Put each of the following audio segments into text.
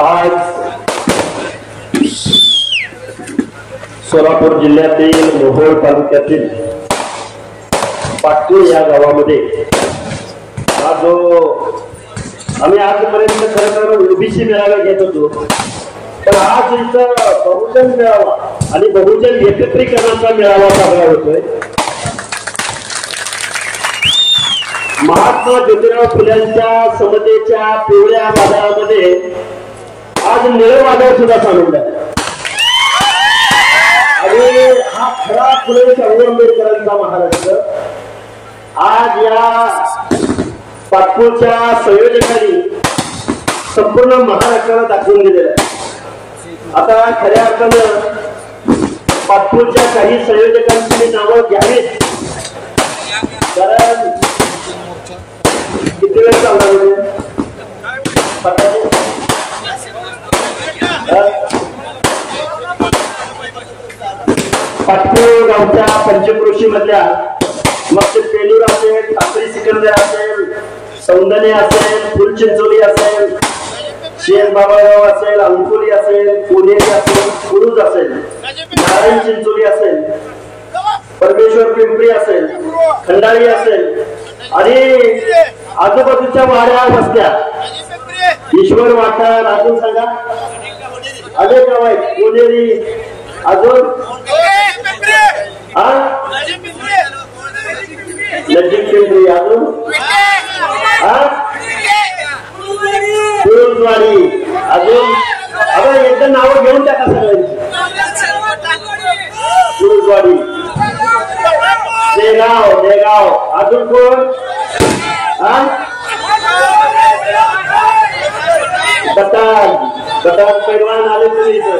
आज सोलापूर जिल्ह्यातील मोहोळ तालुक्यातील पाटूर या गावामध्ये हा जो आम्ही आजपर्यंत खरं तर ओबीसी मेळावा घेत होतो, पण आज इथं बहुजन मेळावा आणि बहुजन एकत्रीकरणाचा मेळावा साजरा होतोय। महात्मा ज्योतिराव फुल्यांच्या समतेच्या पिवळ्या वादळामध्ये आज निळं वादळ सुद्धा सामील आहे आणि हा खरा फुले शाहू आंबेडकरांचा महाराष्ट्र आज या पाटपूरच्या संयोजकांनी संपूर्ण महाराष्ट्राला दाखवून दिलेलं आहे। आता खऱ्या अर्थानं पाटपूरच्या काही संयोजकांची नावं घ्यावीत, कारण किती वेळ चालणार म्हणजे पाटपूर गावच्या पंचक्रोशी मधल्या मग ते पेलूर असेल, ठाकरी सिकंदर असेल, सौंदर्य असेल, फुलचिंचोली असेल, शेरबाबागाव असेल, अंकोली असेल, पुणेरी असेल, कुरुज असेल, नारायण चिंचोली असेल, परमेश्वर पिंपरी असेल, खंडाळी असेल आणि आजूबाजूच्या वाड्या वस्त्या, ईश्वर वाठार, अजून सांगा अनेक गाव आहेत, पुणेरी, अजून नजीक पिंपरी, अजून कुरुजवाडी, अजून आता एकदा नावं घेऊन टाका सगळ्यांची। कुरुजवाडी, देगाव, देगाव, अजून कोण? बटाण, बटाण पैलवान आले तुम्ही इथं?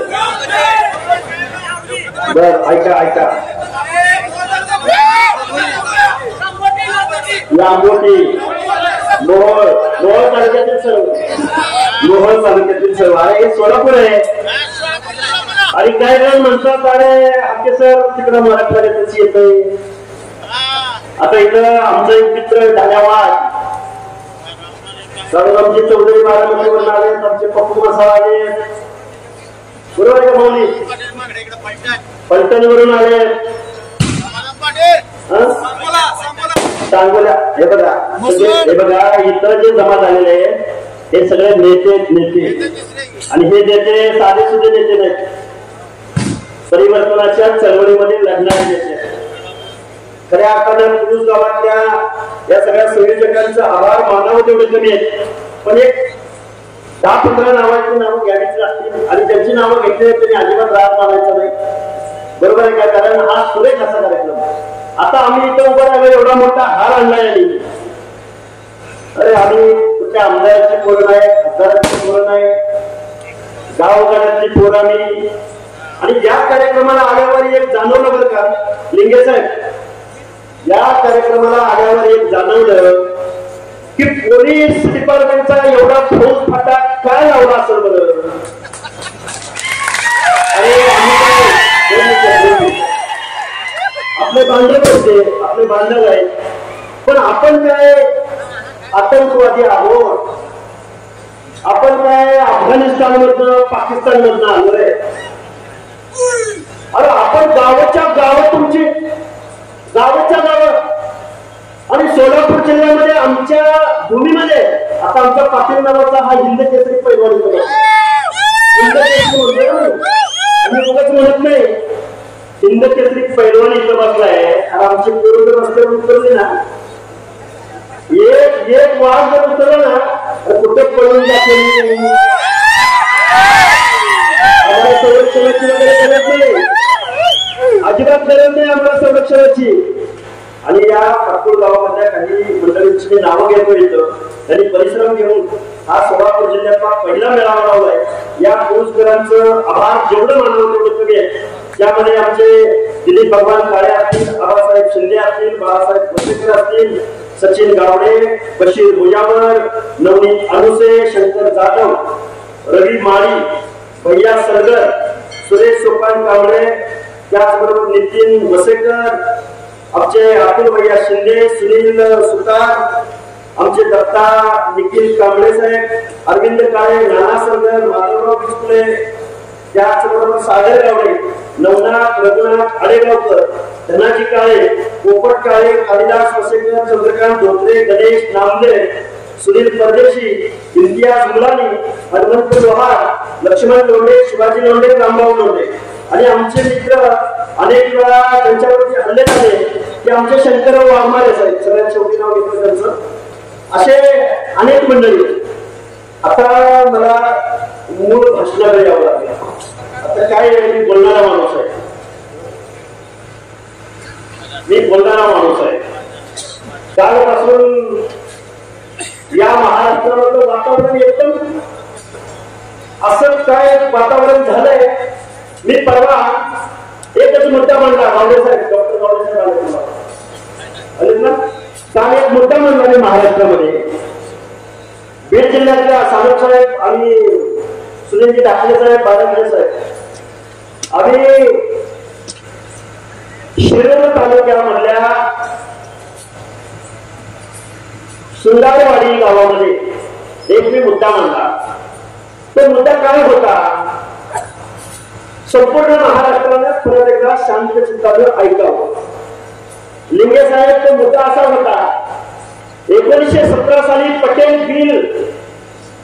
बर, ऐका ऐका, लांबोटी, मोहोळ, मोहोळ तालुक्यातील सर्व, मोहोळ तालुक्यातील सर्व, अरे हे सोलापूर आहे। आणि काय जण म्हणतात अरे आमचे सर तिकडं मराठवाड्यातच येतंय। आता इथं आमचं एक मित्र ढाल्यावाड आमचे चौधरी बारामतीवरून आले, आमचे पप्पू मसाला आले, बरोबर आहे का माऊली? पलटणवरून आले, सांगोला, हे बघा हे बघा इथं जे जमा झालेले हे सगळे नेते नेते आणि हे नेते साधे सुधे नेते नाहीत, परिवर्तनाच्या चळवळीमध्ये लढणारे नेते। खऱ्या अर्थानं पुरुष गावातल्या या सगळ्या संयोजकांचा आभार मानावं तेवढे कमी आहेत, पण एक 10-15 नावाची नावं घ्यावीच लागतील आणि त्यांची नावं घेतली त्यांनी अजिबात राहत मानायचं नाही, बरोबर आहे का? कारण हा सुरेख असा कार्यक्रम। आता आम्ही इथं उभं राहिलो, एवढा मोठा हार आणलाय आणि अरे आम्ही कुठल्या आमदाराची पोरं नाही, खासदाराची पोरं नाही, गावगाड्यातली पोरं आम्ही। आणि या कार्यक्रमाला आल्यावर एक जाणवलं बरं का लिंगे साहेब, या कार्यक्रमाला आल्यावर एक जाणवलं की पोलीस डिपार्टमेंटचा एवढा फौज फाटा काय लावला असेल बरं? अरे आपले बांधव होते, आपले बांधव आहेत, पण आपण काय आतंकवादी आहोत? आपण काय अफगाणिस्तान मधनं पाकिस्तान मधनं आलोय? अरे आपण गावाच्या गावात, तुमची गावाच्या गावात आणि सोलापूर जिल्ह्यामध्ये आमच्या भूमीमध्ये आता आमचा पाटील नावाचा हा हिंद केसरी पैलवान होता, हिंद केसरी आम्ही उगाच म्हणत नाही, हिंद केसरी पैलवान इथं बसलाय आणि आमची पूर्व रस्त्यावर उतरली ना, एक एक वाघ जर उतरला ना तर कुठे पळून जाते, संरक्षणाची वगैरे गरज नाही, अजिबात गरज नाही आम्हाला संरक्षणाची। आणि या पाटपूर गावामधल्या काही मंडळींची नावं घेतो इथं, त्यांनी परिश्रम घेऊन हा सोलापूर जिल्ह्यातला पहिला मेळावा लावलाय। या पुरस्कारांचं आभार जेवढं मानवं तेवढं कमी आहे। त्यामध्ये आमचे दिलीप भगवान काळे असतील, आबासाहेब शिंदे असतील, बाळासाहेब वसेकर असतील, सचिन गावडे, बशीर भुजावर, नवनीत अनुसे, शंकर जाधव, रवी माळी, भैया सरगर, सुरेश सोपान कावडे, त्याचबरोबर नितीन वसेकर, आमचे अतुल भैया शिंदे, सुनील सुतार, आमचे दत्ता निखिल कांबळे साहेब, अरविंद काळे, नाना सरगर, माधवराव बिस्कुले, त्याचबरोबर सागर गावडे, नवनाथ रघुनाथ आडेगावकर, धनाजी काळे, पोपट काळे, कालिदास वसेकर, चंद्रकांत धोत्रे, गणेश नामदे, सुनील परदेशी, इम्तियाज मुलानी, हनुमंत लोहार, लक्ष्मण लोंढे, शिवाजी लोंढे, रामभाऊ लोंढे आणि आमचे मित्र अनेक वेळा त्यांच्यावरती हल्ले झाले की आमचे शंकरराव वाघमारे साहेब, सगळ्यात शेवटी नाव घेतलं त्यांचं, असे अनेक मंडळी. आता मला मूळ भाषणाकडे यावं लागेल. आता काय मी बोलणारा माणूस आहे, कालपासून या महाराष्ट्रामधलं वातावरण एकदम असं काय वातावरण झालंय. मी परवा एकच मुद्दा म्हणला, गावडे साहेब, डॉक्टर गावडे साहेब ना, काल एक मुद्दा म्हणला मी महाराष्ट्रामध्ये. बीड जिल्ह्यातल्या सानप साहेब आणि सुनीलजी ठाकरे साहेब, बारामती साहेब, आम्ही शिरोळ तालुक्यामधल्या सुंदारवाडी गावामध्ये एक मी मुद्दा मांडला. तो मुद्दा काय होता, संपूर्ण महाराष्ट्राने परत एकदा शांत चित्तानं ऐकावं. लिंगे साहेब, तो मुद्दा असा होता, 1917 साली पटेल बिल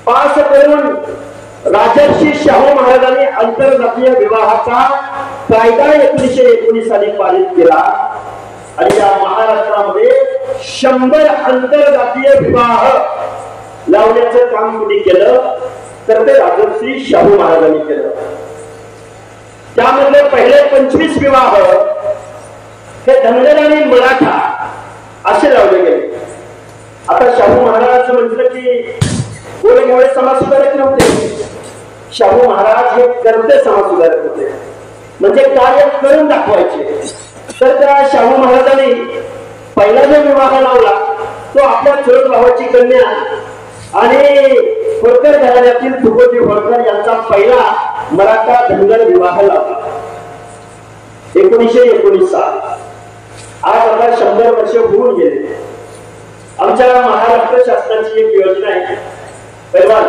पास करून राजर्षी शाहू महाराजांनी आंतरजातीय विवाहाचा कायदा 1919 साली पारित केला आणि या महाराष्ट्रामध्ये 100 आंतरजातीय विवाह लावण्याचं काम कुणी केलं तर ते राजर्षी शाहू महाराजांनी केलं. त्यामधले पहिले 25 विवाह हे धनगर आणि मराठा असे लावले गेले. आता शाहू महाराज म्हटलं की गोरेगावळे समाज सुधारक नव्हते, शाहू महाराज हे करते समाज सुधारक होते, म्हणजे कार्य करून दाखवायचे. तर त्या शाहू महाराजांनी पहिला जो विवाह लावला तो आपल्या चोर भावाची कन्या आणि होळकर घराण्यातील तुकोजी होळकर यांचा पहिला मराठा धनगर विवाह लावला 1919 साल. आज आता 100 वर्ष होऊन गेले. आमच्या महाराष्ट्र शासनाची एक योजना आहे, पैलवान,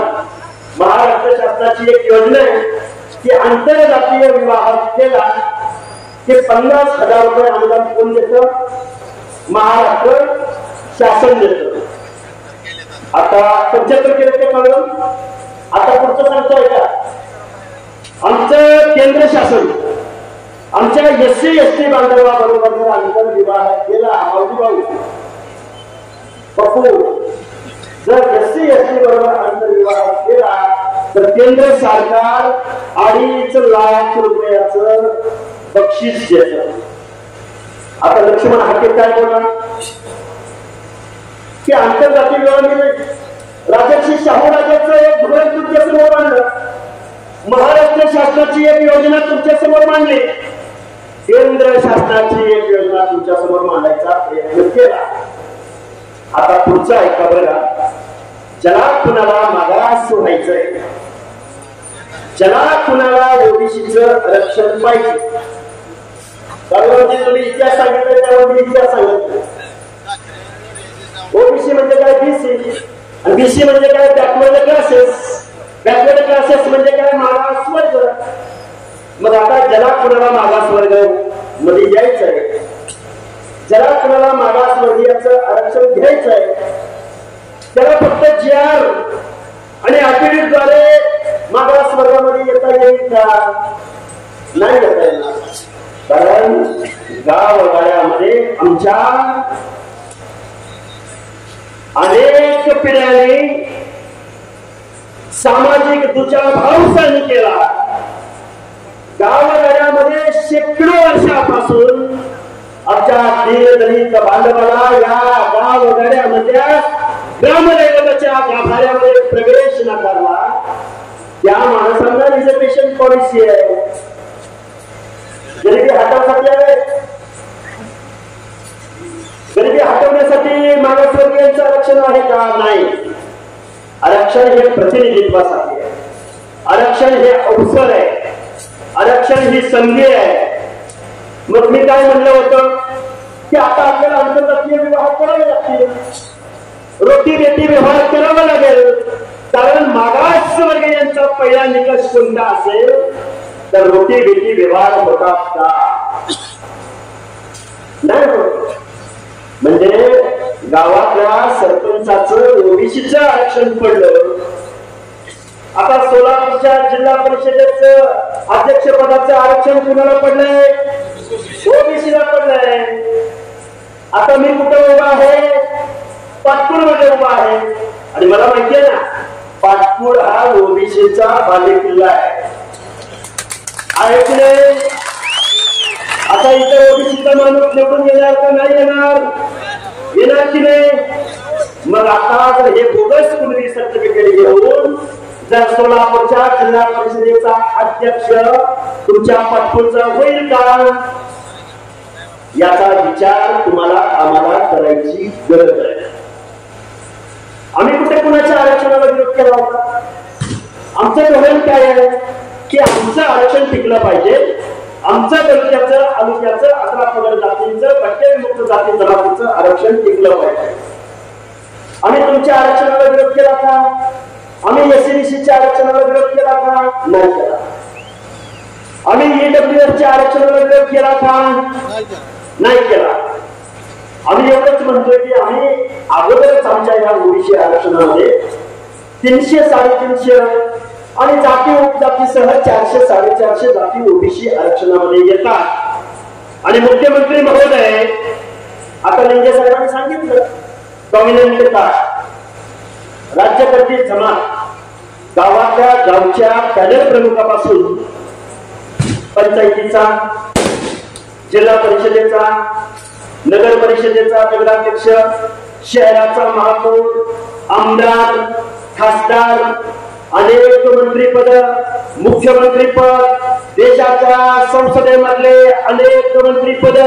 महाराष्ट्र शासनाची एक योजना आहे की आंतरजातीय विवाह केला की 50,000 रुपये अनुदान कोण देतं? महाराष्ट्र शासन देतं. आता 75 केलं ते कळलं. आता पुढचं सांगतोय का, आमचं केंद्र शासन आमच्या SC ST बांधवाबरोबर जर आंतरविवाह केला, भाऊ बापू, जर SC ST बरोबर आंतरविवाह केला तर केंद्र सरकार 2.5 लाख रुपयाचं बक्षीस देतं. आता लक्ष्मण हाके काय बोलणार की आंतरजातीय विवाह राजर्षी शाहू राजाचं एक धोरण तुमच्या समोर मांडलं, महाराष्ट्र शासनाची एक योजना तुमच्या समोर मांडली, केंद्र शासनाची एक योजना तुमच्या समोर मांडायचा प्रयत्न केला. आता पुढचं ऐका बघा, ज्याला कुणाला मागास व्हायचंय, ज्याला कुणाला ओबीसीचं आरक्षण पाहिजे, त्यावर तुम्ही इतिहास सांगितलं त्यावर मी इतिहास सांगितलं. ओबीसी म्हणजे काय, बीसी, आणि बीसी म्हणजे काय, बॅकवर्ड क्लासेस, बॅकवर्ड क्लासेस म्हणजे काय, मागास वर्ग. मग आता ज्याला कुणाला मागास वर्ग मध्ये यायचंय, ज्याला कुणाला मागास वर्गीयाचं आरक्षण घ्यायचंय, त्याला फक्त GR आणि अफिडेव्हिटद्वारे मागास वर्गामध्ये येता येईल का? नाही येता येणार. कारण गावगाड्यामध्ये आमच्या अनेक पिढ्यांनी सामाजिक दुजाभाव सहन केला. गावगाड्यामध्ये शेकडो वर्षापासून आमच्या दीनदलित बांधवाला या गावगाड्यामधल्या ग्रामदैवताच्या गाभाऱ्यामध्ये प्रवेश नाकारला. त्या माणसांना रिझर्वेशन पॉलिसी आहे, गरिबी हटवण्यासाठी आहे. गरिबी हटवण्यासाठी मागासवर्गीयांचं आरक्षण आहे का? नाही. आरक्षण हे प्रतिनिधित्वासाठी आहे, आरक्षण हे अवसर आहे, आरक्षण ही संधी आहे. मग मी काय म्हणलं होतं की आता आपल्याला आंतरजातीय विवाह करावे लागतील. रोटी बेटी व्यवहार करावा लागेल. कारण मागासवर्गीयांचा पहिला निकष कोणता असेल तर रोटी बेटी व्यवहार होतात का नाही होत. म्हणजे गावातल्या सरपंचाचं ओबीसीचं आरक्षण पडलं. आता सोलापूरच्या जिल्हा परिषदेचं अध्यक्षपदाचं आरक्षण कुणाला पडलंय ओबीसीला पडलंय. आता मी कुठं उभा आहे पाटपूर मध्ये उभा आहे आणि मला माहितीये ना पाटपूर हा ओबीसीचा बालेकिल्ला आहे की नाही. आता इतर ओबीसीचा माणूस निवडून येणार का नाही येणार की नाही. मग आता जर हे बोगस कुणबी सर्टिफिकेट घेऊन जर सोलापूरच्या जिल्हा परिषदेचा अध्यक्ष तुमच्या पाटपूरचा होईल का याचा विचार तुम्हाला आम्हाला करायची गरज आहे. आम्ही कुठे कुणाच्या आरक्षणाला विरोध केला होता. आमचं धोरण काय आहे की आमचं आरक्षण टिकलं पाहिजे. आमचं तालुक्याचं 18 पगड जातींचं पट्टेविमुक्त जाती जमातीचं आरक्षण टिकलं पाहिजे. आम्ही तुमच्या आरक्षणाला विरोध केला का. आम्ही एससीबीसीच्या आरक्षणाला विरोध केला का नाही केला. आम्ही ईडब्ल्यूएसच्या आरक्षणाला विरोध केला का नाही केला. आम्ही एवढंच म्हणतोय की आम्ही अगोदरच आमच्या या ओबीसी आरक्षणामध्ये 300 350 आणि जाती उपजातीसह 400 450 जाती ओबीसी आरक्षणामध्ये येतात. आणि मुख्यमंत्री महोदय आता लिंगे साहेबांनी सांगितलं डॉमिनंट कास्ट राज्यकर्ते जमात गावाच्या गावच्या पॅनल प्रमुखापासून पंचायतीचा जिल्हा परिषदेचा नगर परिषदेचा नगराध्यक्ष शहराचा महापौर आमदार खासदार अनेक मंत्रीपद मुख्यमंत्रीपद देशाच्या संसदेमधले अनेक मंत्रीपद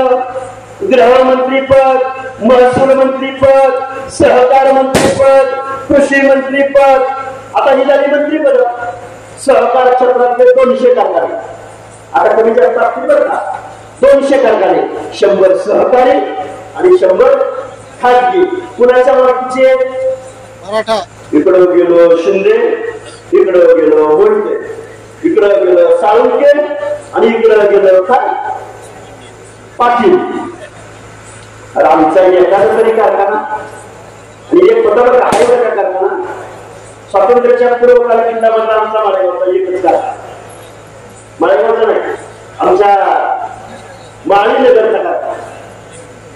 गृहमंत्रीपद महसूल मंत्रीपद सहकार मंत्रीपद कृषी मंत्रीपद आता ही झाली मंत्रीपद. सहकार क्षेत्रातले 200 कारखाने आता कमी जास्त असतील बरं का. 200 कारखाने 100 सहकारी आणि 100 खाजगी. कुणाच्या वाटचे मराठा. इकडं गेलो शिंदे इकडं गेलो बोलते इकडं गेलं साळुंके आणि इकडं गेलं काय पाटील. आमचा एखादा तरी कारखाना आणि एक पदावर आहे का कारखाना स्वातंत्र्याच्या पूर्व कालखंडामधला आमचा माळेगावचा एकच कारखाना. माळेगावचा नाही आमच्या माळीनगरचा कारखाना.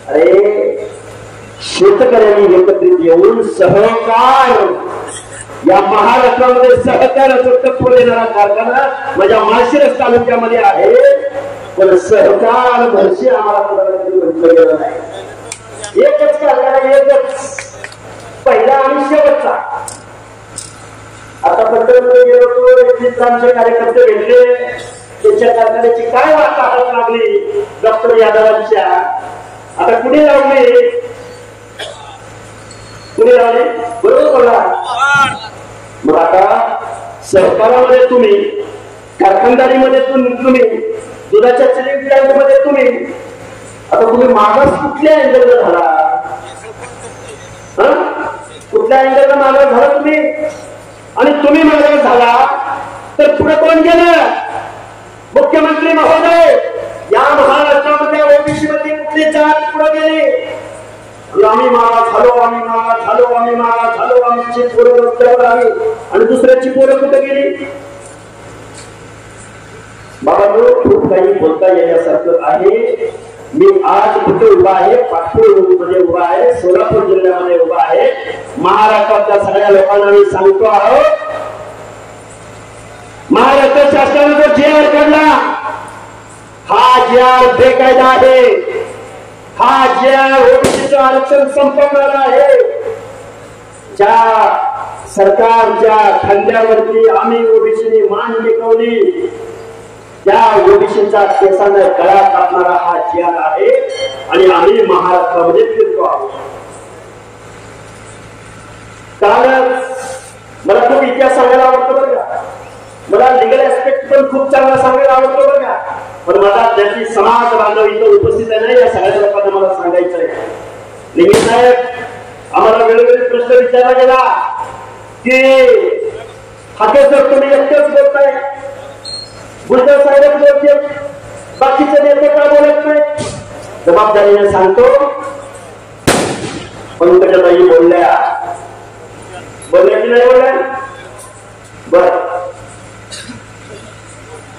अरे शेतकऱ्यांनी एकत्रित येऊन सहकार या महाराष्ट्रामध्ये सहकाराचं टप्पू देणारा कारखाना माझ्या माळशिरस तालुक्यामध्ये आहे. पण सहकार भरशी आम्हाला म्हटलं गेलं नाही. एकच कारखाना एकच पहिला आणि शेवटचा. आता पत्रमध्ये गेलो तो आमचे कार्यकर्ते भेटले त्याच्या कारखान्याची काय वार्ता हातात लागली डॉक्टर यादवांच्या. आता कुणी लावली बरोबर बोला. मग आता सहकारामध्ये तुम्ही कारखानदारीमध्ये तुम्ही दुधाच्या चिलिंग प्लांट मध्ये तुम्ही आता तुम्ही मागास कुठल्या अँगलला झाला कुठल्या अँगलला मागास झाला तुम्ही. आणि तुम्ही मागास झाला तर पुढे कोण गेलं मुख्यमंत्री महोदय. या महाराष्ट्रामध्ये ओबीसी मध्ये कुठली जात पुढे गेली. आम्ही मागास झालो आम्ही मागास झालो आम्ही मागास झालो आमची पोरं रस्त्यावर आली आणि दुसऱ्याची पोरं कुठे गेली. बाबा खूप काही बोलता येण्यासारखं आहे. मी आज कुठे उभा आहे पाटपूर मध्ये उभा आहे सोलापूर जिल्ह्यामध्ये उभा आहे. महाराष्ट्रातल्या सगळ्या लोकांना मी सांगतो आहोत महाराष्ट्र शासनाने जो जी.आर. काढला हा जी.आर. बेकायदा आहे. हा जी.आर. ओबीसीचं आरक्षण संपवणारा आहे. ज्या सरकारच्या खांद्यावरती आम्ही ओबीसीने मान टेकवली त्या ओबीसीचा केसाने गळा कापणारा हा जी.आर. आहे आणि आम्ही महाराष्ट्रामध्ये फिरतो आहोत. कारण मला खूप इतिहास सांगायला आवडतो बरं का. मला लिगल ऍस्पेक्ट पण खूप चांगला सांगायला आवडतो बरं का. पण मला त्याची समाज बांधव इथं उपस्थित आहे ना या सगळ्या लोकांना मला सांगायचं आहे. लिंगे साहेब आम्हाला वेळोवेळी प्रश्न विचारला गेला की हाके सर तुम्ही एकटेच बोलताय, गुलजार साहेब बोलते, बाकीचे नेते का बोलत नाही? जबाबदारीने सांगतो, पंकजाताई बोलल्या की नाही बोलल्या? बर,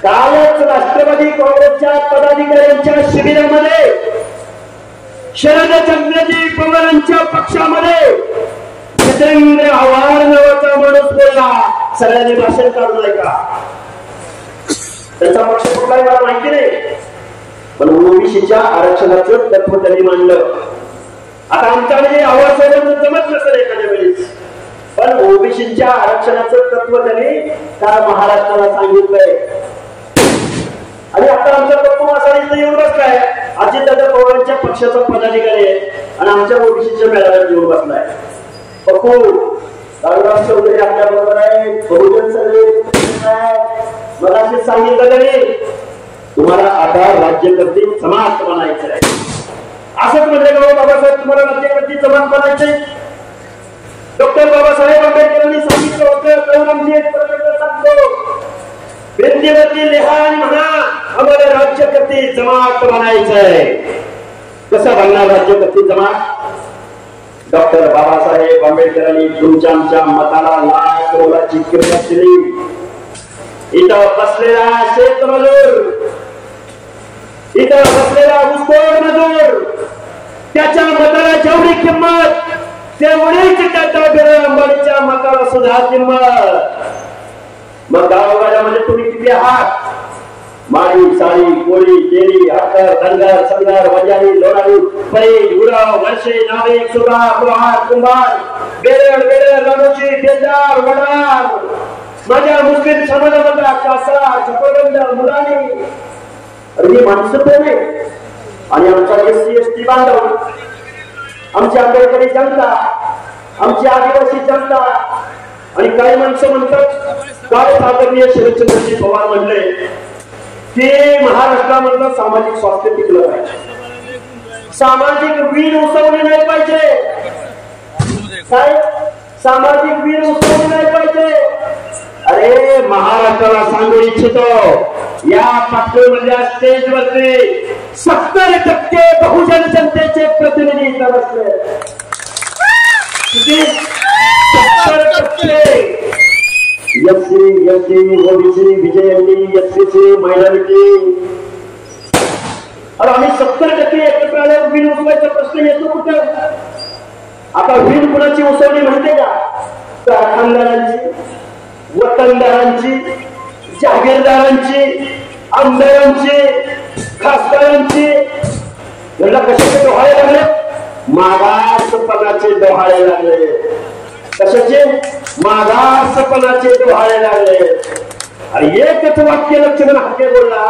कालच राष्ट्रवादी काँग्रेसच्या पदाधिकाऱ्यांच्या शिबिरामध्ये शरदचंद्रजी पवारांच्या पक्षामध्ये जितेंद्र आव्हाड नावाचा माणूस बोलला. सगळ्यांनी भाषण काढू नये का? त्यांचा पक्ष कुठलाही मला माहिती नाही, पण ओबीसीच्या आरक्षणाचं तत्व त्यांनी मांडलं. आता आमच्याकडे आव्हाड साहेबांचं जमत नसेल एखाद्या वेळेस, पण ओबीसीच्या आरक्षणाचं तत्व त्यांनी त्या महाराष्ट्राला सांगितलंय. आणि आता आमचा पप्पू मासाळी इथे येऊन बसलाय, अजितदादा पवारांच्या पक्षाचा पदाधिकारी आहे आणि आमच्या ओबीसीच्या मेळाव्यात येऊन बसलाय. पप्पू रामदास चौधरी आपल्या बरोबर आहे, बहुजन सगळे मला असे सांगितलं तरी तुम्हाला आता राज्यकर्ते समाज बनायचं आहे. असंच म्हणजे का बाबासाहेब तुम्हाला राज्यकर्ते समाज बनायचे? डॉक्टर बाबासाहेब आंबेडकरांनी सांगितलं होतं, कौरमजी एक प्रकरण सांगतो, भिंतीवरती लिहा आणि म्हणा आम्हाला राज्यकर्ते जमात बनायचंय. कसं बनणार राज्यकर्ते जमात? डॉक्टर बाबासाहेब आंबेडकरांनी तुमच्या आमच्या मताला लाख मोलाची किंमत दिली. इथं बसलेला शेतमजूर, इथं बसलेला ऊसतोड मजूर, त्याच्या मताला जेवढी किंमत तेवढीच त्या अंबानीच्या मताला सुद्धा किंमत. मग गावगाड्यामध्ये तुम्ही किती आहात? माळी, साळी, कोळी, केरी, हाकर, धनगर, संगर, वजारी, लोणारी, पै, गुराव, वर्षे, नाविक, सुगार, लोहार, कुंभार, बेरड, रानोशी, बेजार, वडार, माझ्या मुस्लिम समाजामधला कासार, छपरबंद, मुलानी, ही माणसं पण आहे. आणि आमच्या एससी एसटी बांधव, आमची आंबेडकरी जनता, आमची आदिवासी जनता, आणि काही माणसं म्हणतात काय आदरणीय शरदचंद्रजी पवार म्हणले की महाराष्ट्रामधलं सामाजिक स्वास्थ्य टिकलं पाहिजे, सामाजिक वीर उसवली नाही पाहिजे. काय सामाजिक वीर उसवली नाही पाहिजे? अरे महाराष्ट्राला सांगू इच्छितो, या पातळीमधल्या स्टेजवरती 70% बहुजन जनतेचे प्रतिनिधी इथं बसले. 70% SC, ST, OBC, BJP, SCC, minority. अरे आम्ही 70% एकत्र आल्यावर वीर उसवायचा प्रश्न येतो कुठं? आता वीर कुणाची उसवली माहितीये का? कारखानदारांची, वतनदारांची, जागीरदारांची, आमदारांची, खासदारांची. यांना कशाचे डोहाळे लागले? मागासपणाचे डोहाळे लागले. कशाचे? मागासपणाचे डोहाळे लागले. आणि एकच वाक्य लक्ष्मण हाके बोलला,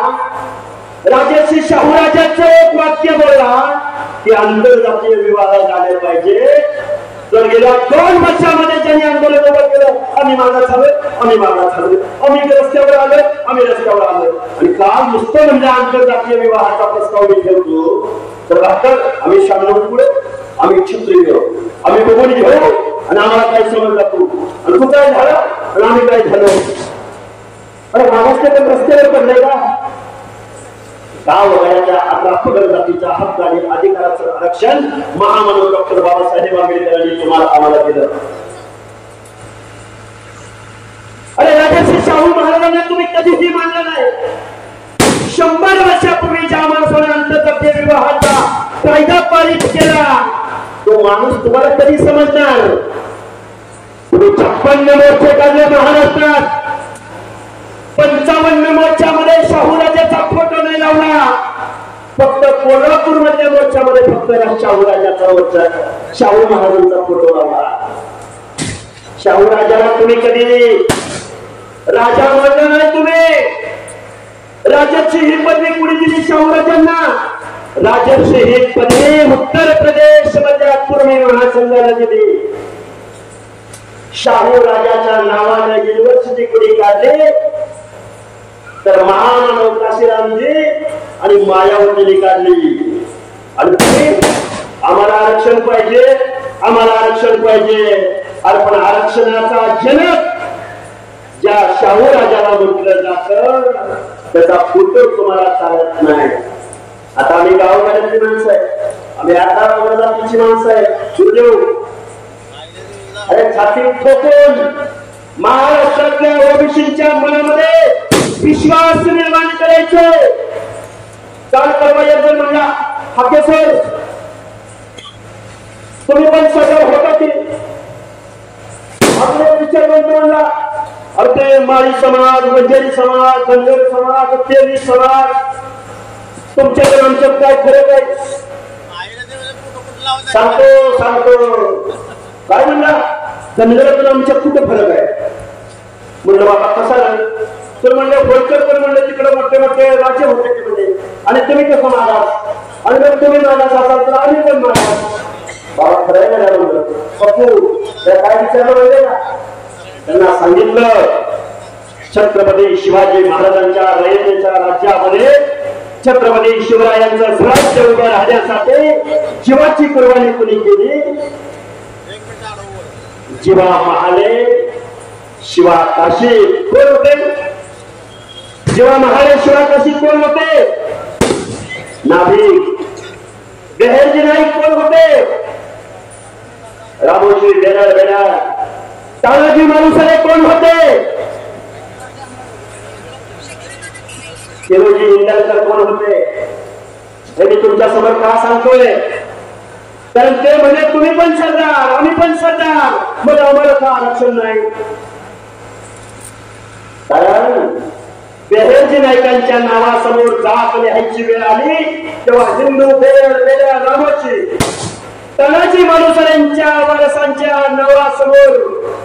राजर्षी शाहूराजांचं एक वाक्य बोलला की आंतरजातीय विवाह झाले पाहिजे. तर गेल्या 2 वर्षामध्ये ज्यांनी आंदोलन उभं केलं, आम्ही मागास झालो, आम्ही मागास झालो, आम्ही रस्त्यावर आलो, आम्ही रस्त्यावर आलो. आणि काल नुसतं म्हणजे आंतरजातीय विवाहाचा प्रस्ताव मी ठेवतो तर आम्ही शांत पुढे, आम्ही क्षत्रिय, आम्ही बघून घेऊ आणि आम्हाला काय समज लागतो आणि तू काय झालं आणि आम्ही काय झालो. अरे महाराष्ट्रात रस्त्यावर पडले का? गाव वगैरेच्या 11 पगड जातीच्या हक्क आणि अधिकाराचं आरक्षण महामानव डॉक्टर बाबासाहेब आंबेडकरांनी तुम्हाला आम्हाला दिलं. अरे राजर्षी शाहू महाराजांना तुम्ही कधीही मानलं नाही. 100 वर्षापूर्वी ज्या माणसाने आंतरजातीय विवाहाचा कायदा पारित केला तो माणूस तुम्हाला कधी समजणार? तुम्ही 56 मोर्चे काढले महाराष्ट्रात, 55 मोर्चामध्ये शाहूराजाचा फोटो नाही लावला. फक्त कोल्हापूर मधल्या मोर्चामध्ये फक्त शाहूराजाचा मोर्चा, शाहू महाराजांचा फोटो लावला. शाहूराजाला तुम्ही कधी राजा म्हणलं नाही. तुम्ही राजाची ही पदवी कुणी दिली शाहूराजांना? राजर्षी ही पदवी उत्तर प्रदेश मधल्या पूर्वी महासंघाला दिली. शाहू राजाच्या नावाने युनिव्हर्सिटी कुणी काढली तर महामानव काशीरामजी आणि मायावतीने काढली. आणि आम्हाला आरक्षण पाहिजे आम्हाला आरक्षण पाहिजे. अरे पण आरक्षणाचा जनक ज्या शाहू राजाला म्हटलं जातं त्याचा फोटो तुम्हाला चालत नाही. आता आम्ही गावगाड्यातली माणसं आहे, आम्ही 18 जातीची माणसं आहे. सुदेव अरे छाती ठोकून महाराष्ट्रातल्या ओबीसीच्या मनामध्ये विश्वास निर्माण करायचं. काल परवा जर म्हणला हाके सर तुम्ही पण सगळं होता की आपले विचार म्हणला अरे ते माळी समाज, वंजारी समाज, धनगर समाज, तेली समाज तुमच्याकडे आमच्यात काय फरक आहे सांगतो काय म्हणला धनगरातून आमच्यात कुठे फरक आहे म्हणलं बाबा कसा तर म्हणलं होळकर पण म्हणलं तिकडे मोठे मोठे राज्य होते तिकडे आणि तुम्ही कसं मागास आणि जर तुम्ही मागास असाल तर आम्ही पण मागास. बाबा खरं नाही म्हणलं पप्पू काय विचारलं म्हणजे ना त्यांना सांगितलं छत्रपती शिवाजी महाराजांच्या रयतेच्या राज्यामध्ये छत्रपती शिवरायांचं स्वराज्य उभं राहण्यासाठी जीवाची कुर्बानी कुणी केली. जीवा महाले शिवा काशी कोण होते. जेव्हा महाले शिवा काशी कोण होते. नाभिक बेहेरजी नाईक कोण होते. रामोजी बेनर तानाजी मालुसरे कोण होते. केलोजी इंदलकर कोण होते. हे मी तुमच्या समोर का सांगतोय कारण ते म्हणजे तुम्ही पण सरदार आम्ही पण सरदार मग आम्हाला का आरक्षण नाही. कारण बेहेरजी नायकांच्या नावासमोर जात लिहायची वेळ आली तेव्हा हिंदू बेड्या रामाची तानाजी मालुसरेंच्या वारसांच्या नावासमोर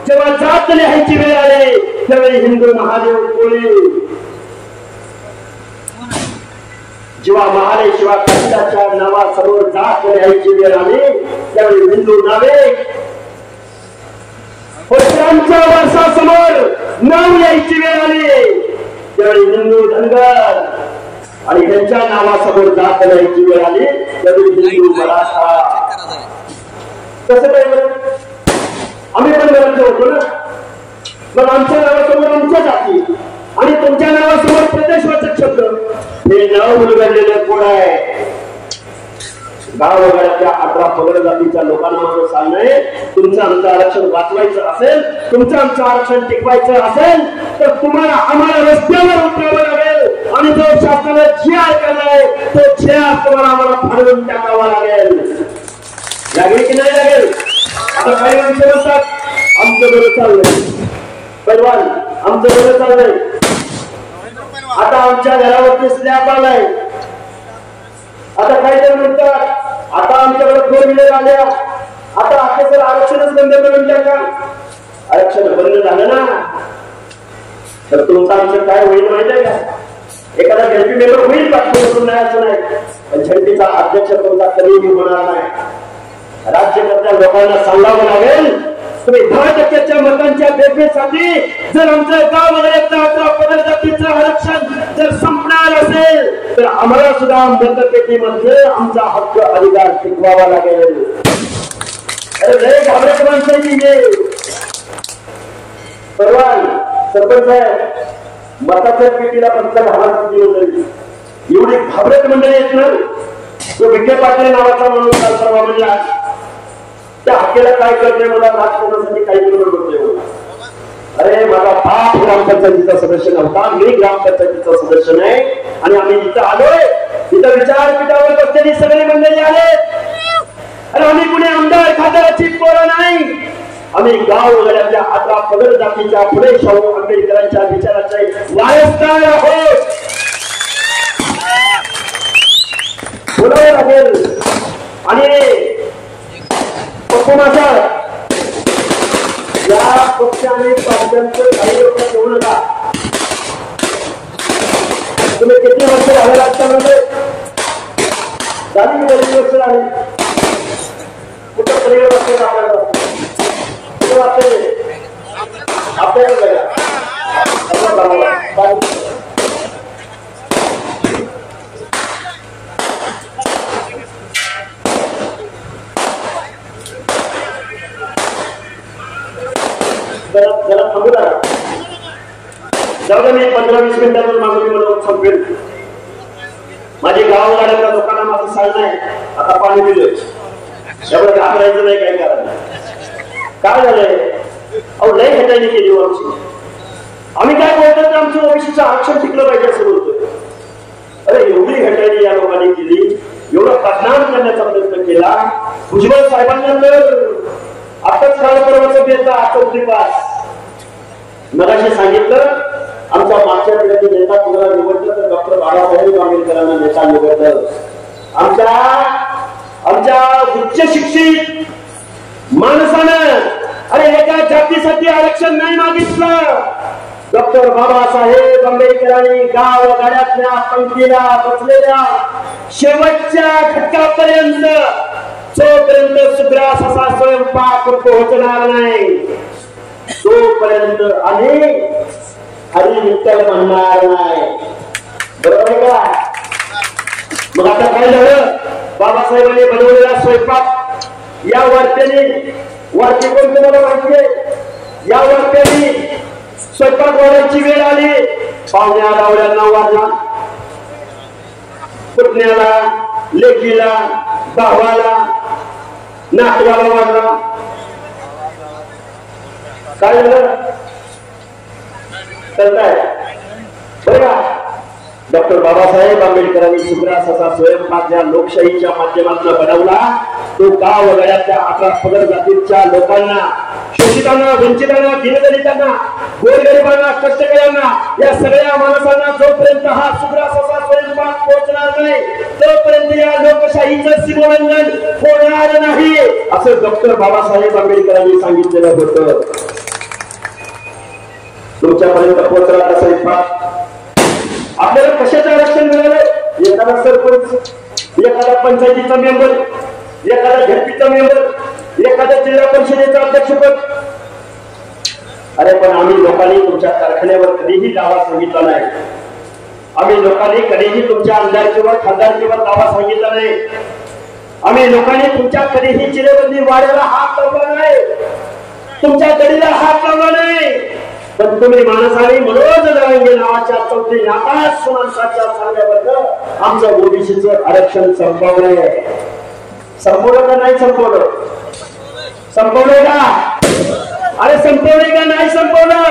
जेव्हा जात लिहायची वेळ आली त्यावेळी हिंदू महादेव कोळी जेव्हा महाले शिवा काशीच्या नावासमोर जात लिहायची वेळ आली त्यावेळी हिंदू नावे होळकरांच्या वारसासमोर नाव लिहायची वेळ आली त्यावेळी हिंदू धनगर आणि त्यांच्या नावासमोर जात लिहायची वेळ आली त्यावेळी हिंदू मराठा. कसं काय आम्ही पण मराठी होतो ना मग आमच्या नावासमोर आमच्या जाती आणि तुमच्या नावासमोर प्रदेशवाचक शब्द हे नाव उलगडलेलं कोण आहे. गावगाड्यातल्या 18 पगड जातीच्या लोकांना माझं सांगणं आहे तुमचं आमचं आरक्षण वाचवायचं असेल तुमचं आमचं आरक्षण टिकवायचं असेल तर तुम्हाला आम्हाला रस्त्यावर उतरावं लागेल आणि जो शासनाने जिआर केलाय तो जिआर तुम्हाला आम्हाला फाडून टाकावा लागेल. लागेल की नाही लागेल. आता काही माणसं म्हणतात आमचं बरं चाललंय पैलवान आमचं बरं चाललंय आता आमच्या घरावरती स्लॅब आलाय. आता काहीतरी म्हणतात आता आमच्याकडे 4 व्हीलर आल्या आता अखेर आरक्षणच बंद करून टाका. आरक्षण बंद झालं ना तर तुमचं आमचं काय होईल माहिती आहे का. एखादा झडपी मेंबर होईल पाठवून नाही असं नाही पण झडपीचा अध्यक्ष तुमचा कधीही होणार नाही. राज्यकर्त्या लोकांना सांगावं लागेल तुम्ही 10% मतांच्या बेफेसाठी जर आमचं गाव पदजातीचं आरक्षण जर संपणार असेल तर आम्हाला सुद्धा मतपेटीमध्ये आमचा हक्क अधिकार टिकवावा लागेल. अरे लय घाबरट माणसाची परवान सरपंच साहेब मताच्या पेटीला फक्त 10 दिली होती एवढी घाबरट मंडळी आहेत ना. तो विखे पाटील नावाचा माणूस काल परवा म्हणला त्या हक्केला काय करते मला राजकारणासाठी काही बरोबर करतोय. अरे माझा बाप ग्रामपंचायतीचा सदस्य नव्हता मी ग्रामपंचायतीचा सदस्य नाही आणि आम्ही इथं आलोय इथं विचारपीठावर बसलेली सगळी मंडळी आले. अरे आम्ही कुणी आमदार खासदाराची पोरं नाही आम्ही गावगाड्यातल्या 18 पगड जातीच्या पुढे शाहू आंबेडकरांच्या विचाराचे वारसदार आहोत. बोलावं लागेल आणि या पक्षाने पार्ट्यांचं काही लोक ठेवू नका. तुम्ही किती वर्ष झाले राजकारणामध्ये झाली 20 वर्ष झाली कुठं तरी वर्ष आपल्याला त्याला थांबू द्या. जाऊ दे, मी 15-20 मिनिटातून मागणी म्हणून संपेल. माझी गावगाड्याच्या लोकांना माझं सांगणं आहे, आता पाणी दिलं एवढं घाबरायचं नाही. काय कारण काय झालंय? अहो लय हेटाळणी केली आमची. आम्ही काय बोलतो तर आमचं ओबीसीचं आरक्षण टिकलं पाहिजे असं बोलतोय. अरे एवढी हेटाळणी या लोकांनी केली, एवढं बदनाम करण्याचा प्रयत्न केला. भुजबळ साहेबांना तर आताच काळ परवाचं देता चौथी पास. मगाशी सांगितलं आमच्या मागच्या पिढीचे नेता कुणाला निवडलं तर डॉक्टर बाबासाहेब आंबेडकरांना नेता निवडलं. आमच्या उच्च शिक्षित माणसानं अरे एका जातीसाठी आरक्षण नाही मागितलं. डॉक्टर बाबासाहेब आंबेडकरांनी गावगाड्यातल्या पंक्तीला बसलेल्या शेवटच्या घटकापर्यंत जोपर्यंत सुग्रास असा स्वयंपाक पोहोचणार नाही तोपर्यंत आणि हरी विठ्ठल म्हणणार नाही. बरोबर आहे का? मग आता काय झालं? बाबासाहेबांनी बनवलेला स्वयंपाक या वार्त्याने, वार्ते कोण तुम्हाला माहिती आहे? या वार्त्याने स्वयंपाक वाढायची वेळ आली. पाहुण्या लावड्यांना वाढला, पुतण्याला, लेकीला, भावाला, नातवाला वाढला. काय झालं? काय बरं का? डॉक्टर बाबासाहेब आंबेडकरांनी सुग्रास असा स्वयंपाक या लोकशाहीच्या माध्यमातून बनवला. तो गावगाड्यातल्या 11 पगड जातीच्या लोकांना, शोषितांना, वंचितांना, दीनदलितांना, गोरगरिबांना, कष्टकऱ्यांना या सगळ्या माणसांना जोपर्यंत हा सुग्रास असा स्वयंपाक पोहोचणार नाही तोपर्यंत या लोकशाहीचं सीमोल्लंघन होणार नाही असं डॉक्टर बाबासाहेब आंबेडकरांनी सांगितलेलं होतं. तुमच्यापर्यंत पोहोचला असा स्वयंपाक. आपल्याला कशाचं आरक्षण मिळालं? एखादा सरपंच, एखादा पंचायतीचा मेंबर, एखादा झडपीचा मेंबर, एखाद्या जिल्हा परिषदेचं अध्यक्षपद. अरे पण आम्ही लोकांनी तुमच्या कारखान्यावर कधीही दावा सांगितला नाही. आम्ही लोकांनी कधीही तुमच्या आमदारकीवर, खासदारकीवर दावा सांगितला नाही. आम्ही लोकांनी तुमच्या कधीही चिरेबंदी वाढायला हात लावला नाही, तुमच्या दडीला हात लावला नाही. पण तुम्ही माणसाने मनोज जरांगे नावाच्या चौथी नापास माणसाच्या सांगण्याबद्दल आमचं ओबीसीचं आरक्षण संपवलंय. संपवलं का नाही संपवलं? संपवलंय का? अरे संपवलंय का नाही संपवलं?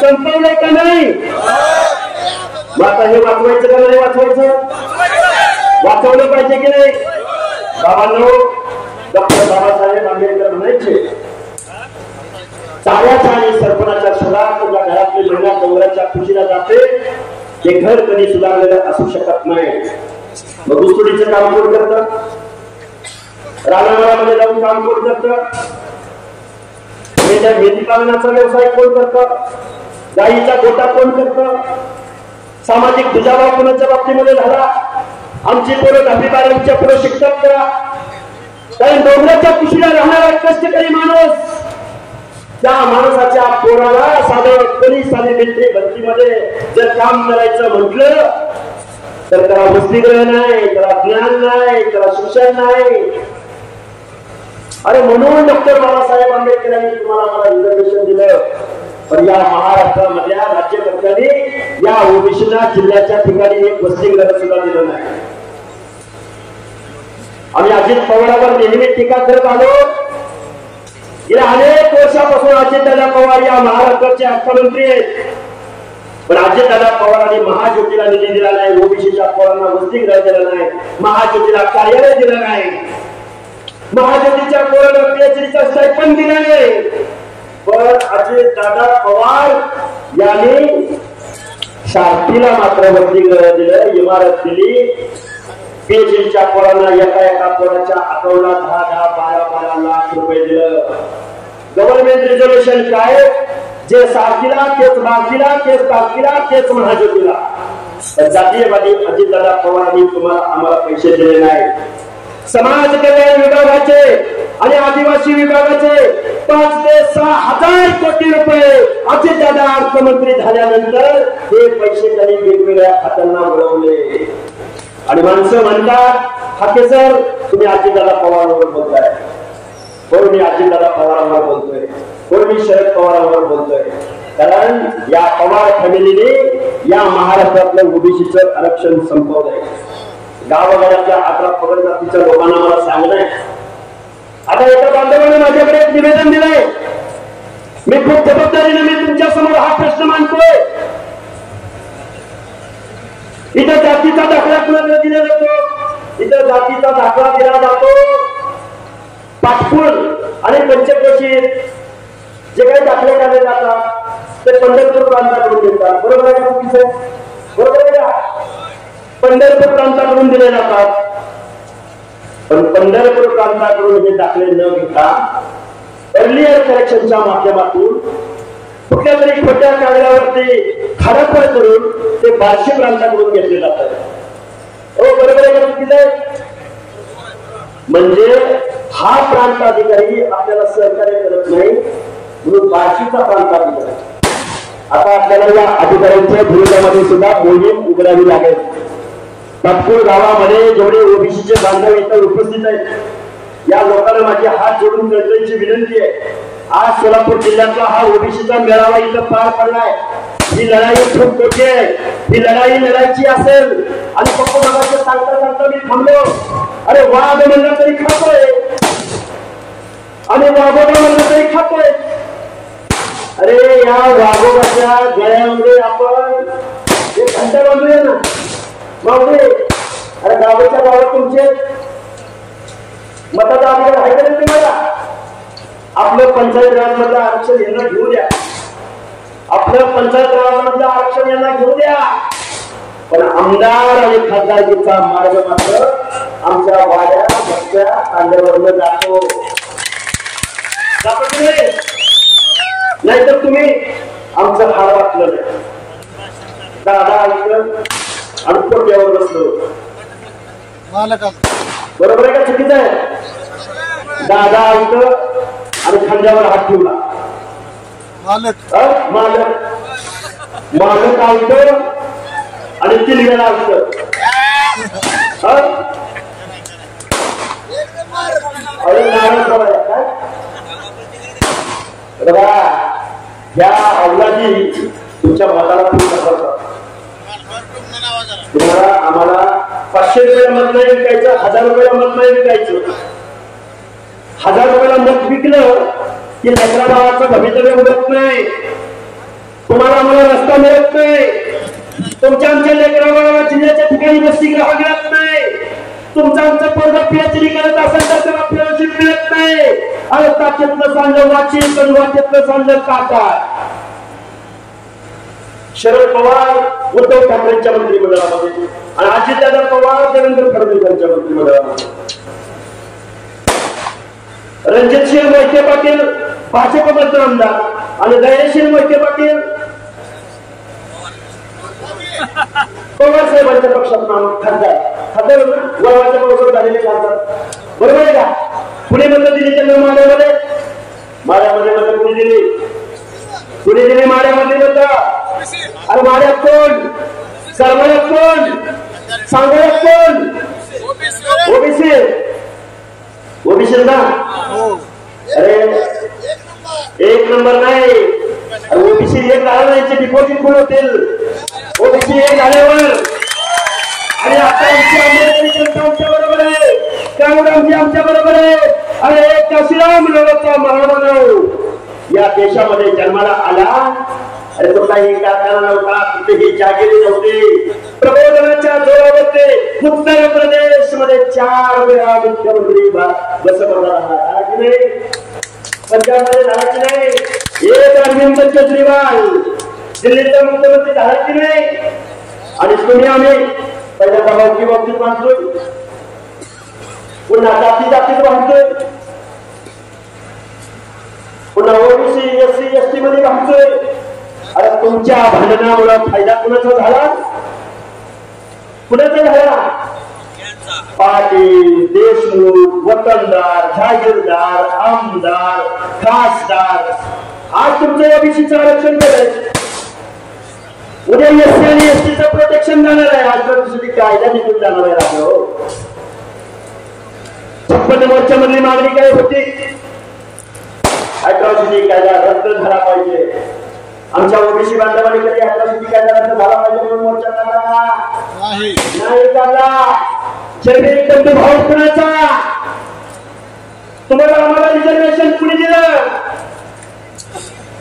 संपवलंय का नाही? मग आता हे वाचवायचं का नाही वाचवायचं? वाचवलं पाहिजे की नाही? बाबांनो, डॉक्टर बाबासाहेब आंबेडकर म्हणायचे चाऱ्याच्या आणि सरपणाच्या सुधार तुझ्या घरातली महिला डोंगराच्या खुशीला जाते, ते घर कधी सुधारलेलं असू शकत नाही. मग ऊसतोडीचं काम कोण करतं? रानामध्ये जाऊन काम कोण करतं? मेंढी पालनाचा व्यवसाय कोण करतं? गाईचा गोटा कोण करतं? सामाजिक दुजाभाव कोणाच्या बाबतीमध्ये झाला? आमची पोरं 10-12च्या पुढे शिक्षक करा. कारण डोंगराच्या खुशीला राहणारा कष्टकरी माणूस, त्या माणसाच्या पोराला साधं पोलीस आणि मिलिटरी भरतीमध्ये जर काम करायचं म्हटलं तर त्याला वसतिगृह नाही, त्याला ज्ञान नाही, त्याला शिक्षण नाही. अरे म्हणून डॉक्टर बाबासाहेब आंबेडकरांनी तुम्हाला मला रिझर्वेशन दिलं. पण या महाराष्ट्रामधल्या राज्यकर्त्यांनी या ओबीसीला जिल्ह्याच्या ठिकाणी एक वसतिगृह सुद्धा दिलं नाही. आम्ही अजित पवारांवर नेहमी टीका करत आलो. गेल्या अनेक वर्षापासून अजितदादा पवार या महाराष्ट्राचे अर्थमंत्री आहेत. पण अजितदादा पवारांनी महाज्योतीला निधी दिला नाही, ओबीसीच्या पोरांना वसतिगृह दिलं नाही, महाज्योतीला कार्यालय दिलं नाही, महाज्योतीच्या पोरांना पीएचडीचा स्टायपेंड दिला नाही. पण अजितदादा पवार यांनी शार्टीला मात्र वसतिगृह दिलं, इमारत दिली. पीएचडीच्या पोरांना एका पोराच्या अकाउंटला 10-12 लाख रुपये दिलं. गव्हर्नमेंट रिझर्वेशन काय? जे सारखीला तेच बाकीला, तेच तारखीला, तेच महाज्योतीला. जातीयवादी अजितदादा पवारांनी तुम्हाला आम्हाला पैसे दिले नाही. समाज कल्याण विभागाचे आणि आदिवासी विभागाचे 5 ते 6 हजार कोटी रुपये अजितदादा अर्थमंत्री झाल्यानंतर हे पैसे त्यांनी वेगवेगळ्या खात्यांना वळवले. आणि माणसं म्हणतात, हाके सर तुम्ही अजितदादा पवारांवर बोलताय. बरोबर, मी अजितदादा पवारांवर बोलतोय. कोण मी शरद पवारांवर बोलतोय, कारण या पवार फॅमिलीने या महाराष्ट्रातलं ओबीसीचं आरक्षण संपवलंय. गावागावातल्या 11 पगड जातीच्या लोकांना मला सांगणं, आता एका बांधवाने माझ्याकडे एक निवेदन दिलंय. मी खूप जबाबदारीने मी तुमच्या समोर हा प्रश्न मांडतोय. इथं जातीचा दाखला कुणाला दिला जातो? इथं जातीचा दाखला दिला जातो पाटपूर आणि पंचक्रोशीत जे काही दाखले काढले जातात ते पंढरपूर प्रांताकडून देतात. बरोबर आहे का? चुकीचं आहे? बरोबर आहे का? पंढरपूर प्रांताकडून दिले जातात. पण पंढरपूर प्रांताकडून हे दाखले न घेता अर्लियर कलेक्शनच्या माध्यमातून कुठल्या तरी खोट्या कागदावरती खाडाखोड करून ते बार्शी प्रांताकडून घेतले जातात. हो, बरोबर आहे का? चुकीचं आहे? म्हणजे हा प्रांत अधिकारी आपल्याला सहकार्य करत नाही म्हणून बार्शीचा प्रांत अधिकारी. आता आपल्याला या अधिकाऱ्यांच्या विरोधामध्ये सुद्धा मोहीम उघडावी लागेल. पाटपूर गावामध्ये जेवढे ओबीसीचे बांधव इथं उपस्थित आहेत या लोकांना माझी हात जोडून कळकळीची विनंती आहे. आज सोलापूर जिल्ह्यातला हा ओबीसीचा मेळावा इथं पार पडलाय. ही लढाई खूप मोठी आहे. ही लढाई लढायची असेल आणि फक्त मगाशी सांगता सांगता मी थांबलो. अरे वाघ म्हणलं तरी खातोय आणि वाघोबा म्हणलं तरी खातोय. अरे या वाघोबाच्या गळ्यामध्ये आपण एक घंटा बांधूया ना मावळे. अरे गावाच्या गावात तुमचे मताचा अधिकार आहे का तुम्हाला? आपलं पंचायत राजमधलं आरक्षण यांना घेऊ द्या. आपलं पंचायत राजमधलं आरक्षण यांना घेऊ द्या. पण आमदार आणि खासदारकीचा मार्ग मात्र आमच्या वाड्या भक्त्या कांद्यावरनं जातो. नाहीतर तुम्ही आमचं हार वाटलं नाही. दादा ऐकलं आणि पोट्यावर बसलो. बरोबर आहे का? चुकीचं आहे? दादा ऐकलं आणि खांद्यावर हात ठेवला. मालक मालक ऐकलं आणि किल्ल्याला ऐकलं. अरे नारायण काय बघा, या अवलादी तुमच्या भाताला तुम्हाला आम्हाला 500 रुपयाला मत नाही विकायचं, 1000 रुपयाला मत नाही विकायचं. 1000 रुपयाला मत विकलं की लेकरा भावाचं भवितव्य उडत नाही. तुम्हाला आम्हाला रस्ता मिळत नाही. तुमच्या आमच्या लेकरा भावा जिल्ह्याच्या ठिकाणी वसतिगृह मिळत नाही. तुमचं आमचं पोरग पीएचडी करत असेल तर त्याला फेलोशिप मिळत नाही. अरे तात्यातलं सांगलं वाची पण वाचेतलं सांगलं काटा. शरद पवार उद्धव ठाकरेंच्या मंत्रिमंडळामध्ये आणि अजितदादा पवार देवेंद्र फडणवीस यांच्या मंत्रिमंडळामध्ये. रणजितसिंह मोहिते पाटील भाजपमधून आमदार आणि धैर्यशील मोहिते पाटील पवार साहेबांच्या पक्षात खासदार. खासदार वळवाच्या बरोबर झालेले खासदार. बरोबर आहे का? पुणे मधलं दिली त्यांना माड्यामध्ये. माड्यामध्ये मत कुणी दिली? कुणी दिली माड्यामध्ये मत? अरे माड्यात कोण? सरमळ्यात कोण? सांगोल्यात कोण? ओबीसी. ओबीसी ना? अरे एक नंबर नाही. ओबीसी एक झाला नाही डिपॉझिट कोण होतील? ओबीसी एक झाल्यावर आणि आता आमच्या बरोबर आहे. काँग्रेस आमच्या बरोबर आहे. अरे काशीराम लोकांचा महामानव या देशामध्ये जन्माला आला. अरे तो काही कारखाना नव्हता, कुठेही जागेरी नव्हती. प्रबोधनाच्या जोरावरती उत्तर प्रदेश मध्ये 4 वेळा मुख्यमंत्री बसवला झाला की नाही? पंजाबमध्ये झाला की नाही? एक अरविंद केजरीवाल दिल्लीचा मुख्यमंत्री झाला की नाही? आणि तुम्ही आम्ही पहिल्या भावाची बाबतीत बांधतोय, पुन्हा जाती जातीत बांधतोय, पुन्हा ओबीसी एससी एसटी मध्ये बांधतोय. अरे तुमच्या भांडणामुळे फायदा कुणाचा झाला? कुणाचा झाला? पाटील, देशमुख, वतनदार, जागीरदार, आमदार, खासदार. आज तुमचं ओबीसीचं आरक्षण केलंय. उद्या एससी आणि एसटीचं प्रोटेक्शन जाणार आहे. आज तर कायदा निघून जाणार आहे. राहतो 56 मोर्चामधली मागणी काय होती? अॅट्रॉसिटी कायदा रद्द झाला पाहिजे. आमच्या ओबीसी बांधवांनी कधी अॅट्रॉसिटी कायदा रद्द झाला पाहिजे म्हणून मोर्चा काढला नाही काढला. जर्मनी बंधुभाव कुणाचा? तुम्हाला आम्हाला रिझर्वेशन कुणी दिलं?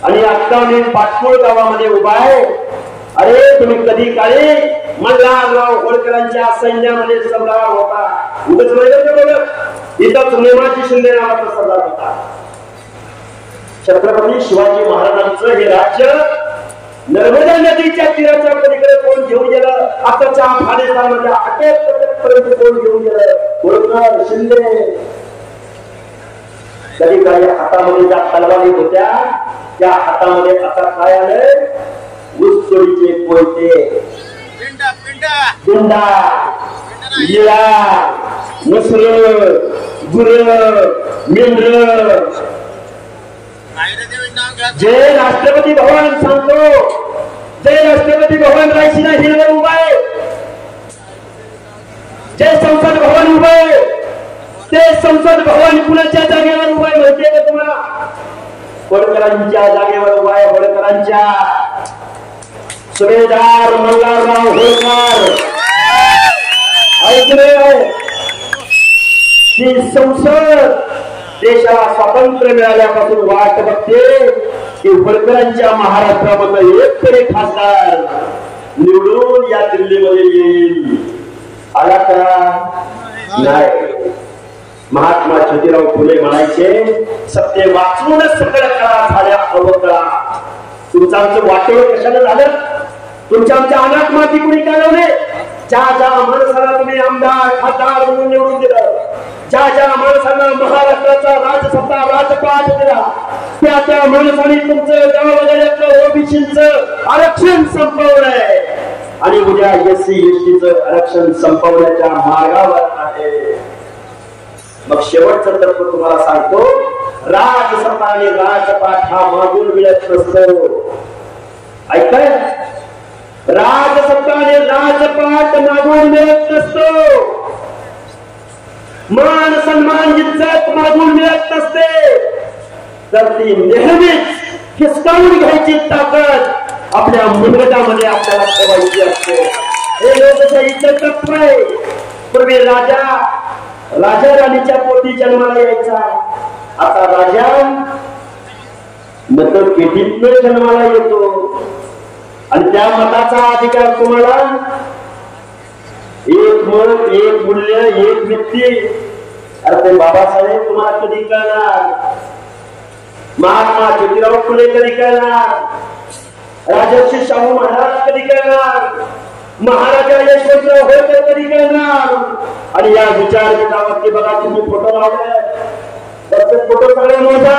आणि आता मी पाटपूळ गावामध्ये उभा आहे. अरे तुम्ही कधी काळी मल्हारराव होळकरांच्या सैन्यामध्ये सरदार होता. उगाच बघत इथंच नेमाजी शिंदे नावाचा सरदार होता. छत्रपती शिवाजी महाराजांचं हे राज्य नर्मदा नदीच्या तीराच्या पलीकडे कोण घेऊन गेलं? आताच्या फाडेसामध्ये अटेपर्यंत कोण घेऊन गेलं? होळकर, शिंदे. कधी काही हातामध्ये ज्या तलवारी होत्या त्या हातामध्ये आता काय आलंय? ऊसतोडीचे कोयते, गुंडा, विळा, मसर, गुर, मेंढर. जय राष्ट्रपती भवन सांगतो, जय राष्ट्रपती भवन रायसीना हिलवर उभा आहे, जय संसद भवन उभा आहे. ते संसद भवन कुणाच्या जागेवर उभा आहे माहितीये का तुम्हाला? होळकरांच्या जागेवर उभा आहे. होळकरांच्या. सुभेदार मल्हारराव होळकर ऐकले की संसद देशाला स्वातंत्र्य मिळाल्यापासून वाट बघते की होळकरांच्या महाराष्ट्रामध्ये एक तरी खासदार निवडून या दिल्लीमध्ये येईल. आला का? नाही. महात्मा ज्योतिराव फुले म्हणायचे सत्य वाचूनच सगळं कळा झाल्या अवकळा. तुमचं आमचं वाटोळ कशाला झालं? तुमच्या आमच्या अनाथ माती कुणी काढवले? ज्या ज्या माणसाला तुम्ही आमदार खासदार म्हणून निवडून दिलं, ज्या ज्या माणसांना महाराष्ट्राचा राजसत्ता राजपाट दिला, त्या त्या माणसांनी तुमचं गावावगैरेतलं ओबीसीचं आरक्षण संपवलंय आणि उद्या एससी एसटीचं आरक्षण संपवण्याच्या मार्गावर आहे. मग शेवटचं तत्व तुम्हाला सांगतो, राजसत्ता आणि राजपाट हा मागून मिळत नसतो. ऐकताय? राजसत्ता आणि राजपाट मागून मिळत नसतो. मान सन्मान इज्जत मागून मिळत नसते. तर ती नेहमीच हिसकावून घ्यायची ताकद आपल्या मुलगटामध्ये आपल्याला ठेवायची असते. हे लोकशाहीचं तत्व आहे. पूर्वी राजा राणीच्या पोटी जन्माला यायचा, आता राजा मत पेटीतनं जन्माला येतो आणि त्या मताचा अधिकार तुम्हाला एक मत, एक मूल्य, एक व्यक्ती. अरे ते बाबासाहेब तुम्हाला कधी कळणार? महात्मा ज्योतिराव फुले कधी कळणार? राजर्षी शाहू महाराज कधी कळणार? महाराजा यशवंतराव होळकर कधी कळणार? आणि या विचारपीठावरती बघा तुम्ही फोटो लावले, त्याचे फोटो सगळे मोजा.